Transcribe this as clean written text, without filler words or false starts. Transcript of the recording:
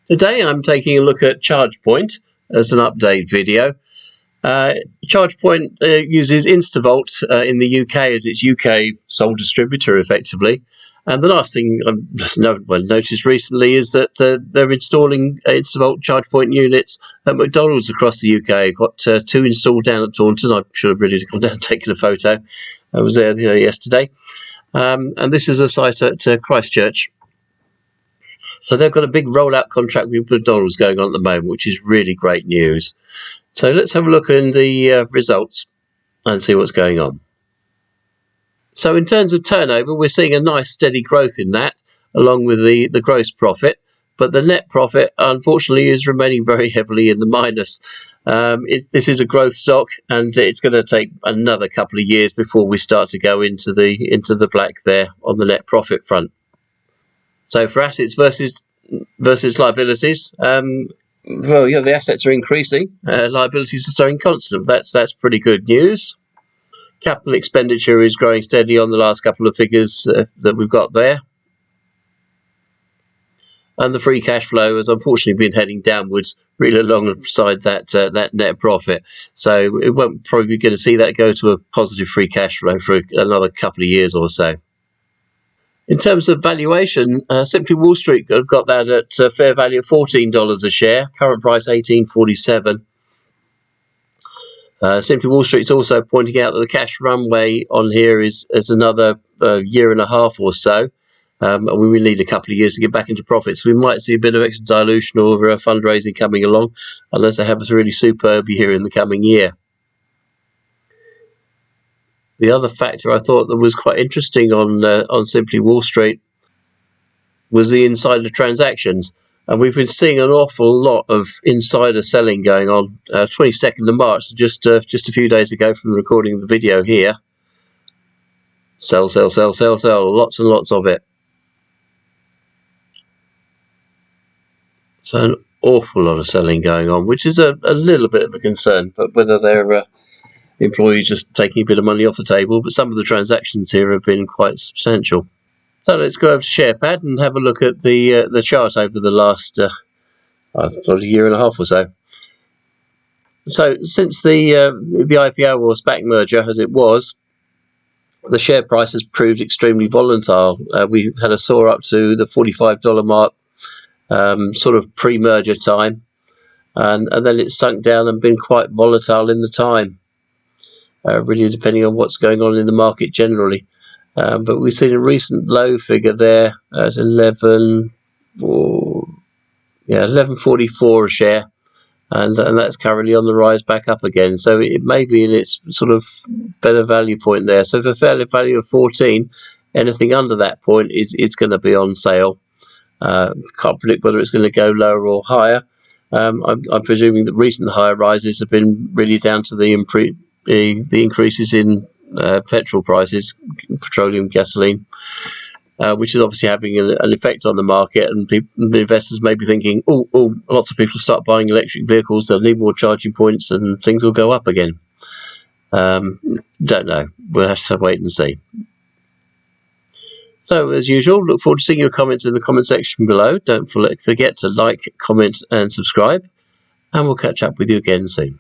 Today I'm taking a look at Chargepoint as an update video. Chargepoint uses Instavolt in the UK as its UK sole distributor effectively. And the last thing I've noticed recently is that they're installing Instavolt Chargepoint units at MacDonalds across the UK. Got 2 installed down at Taunton. I should have really gone down and taken a photo. I was there yesterday. And this is a site at Christchurch. So they've got a big rollout contract with McDonald's going on at the moment, which is really great news. So let's have a look in the results and see what's going on. So in terms of turnover, we're seeing a nice steady growth in that, along with the gross profit. But the net profit, unfortunately, is remaining very heavily in the minus. This is a growth stock, and it's going to take another couple of years before we start to go into the black there on the net profit front. So for assets versus liabilities, the assets are increasing, liabilities are staying constant. That's pretty good news. Capital expenditure is growing steadily on the last couple of figures that we've got there. And the free cash flow has unfortunately been heading downwards really alongside that net profit. So it won't probably be going to see that go to a positive free cash flow for another couple of years or so. In terms of valuation, Simply Wall Street have got that at fair value of $14 a share, current price $18.47. Simply Wall Street's also pointing out that the cash runway on here is another year and a half or so. And we will need a couple of years to get back into profits. We might see a bit of extra dilution or fundraising coming along, unless they have a really superb year in the coming year. The other factor I thought that was quite interesting on Simply Wall Street was the insider transactions. And we've been seeing an awful lot of insider selling going on. 22nd of March, just a few days ago from recording the video here. Sell, sell, sell, sell, sell. Lots and lots of it. So an awful lot of selling going on, which is a little bit of a concern. But whether they're employees just taking a bit of money off the table, but some of the transactions here have been quite substantial. So let's go over to SharePad and have a look at the chart over the last year and a half or so. So since the IPO or SPAC merger, as it was, the share price has proved extremely volatile. We had a soar up to the $45 mark, sort of pre-merger time, and then it's sunk down and been quite volatile in the time. Really depending on what's going on in the market generally. But we've seen a recent low figure there at 11.44 a share, and that's currently on the rise back up again. So it may be in its sort of better value point there. So for fair value of 14, anything under that point is going to be on sale. Can't predict whether it's going to go lower or higher. I'm presuming that recent higher rises have been really down to the increases in petrol prices, petroleum, gasoline, which is obviously having an effect on the market, and the investors may be thinking, oh, lots of people start buying electric vehicles, they'll need more charging points and things will go up again. Don't know. We'll have to wait and see. So, as usual, look forward to seeing your comments in the comment section below. Don't forget to like, comment and subscribe, and we'll catch up with you again soon.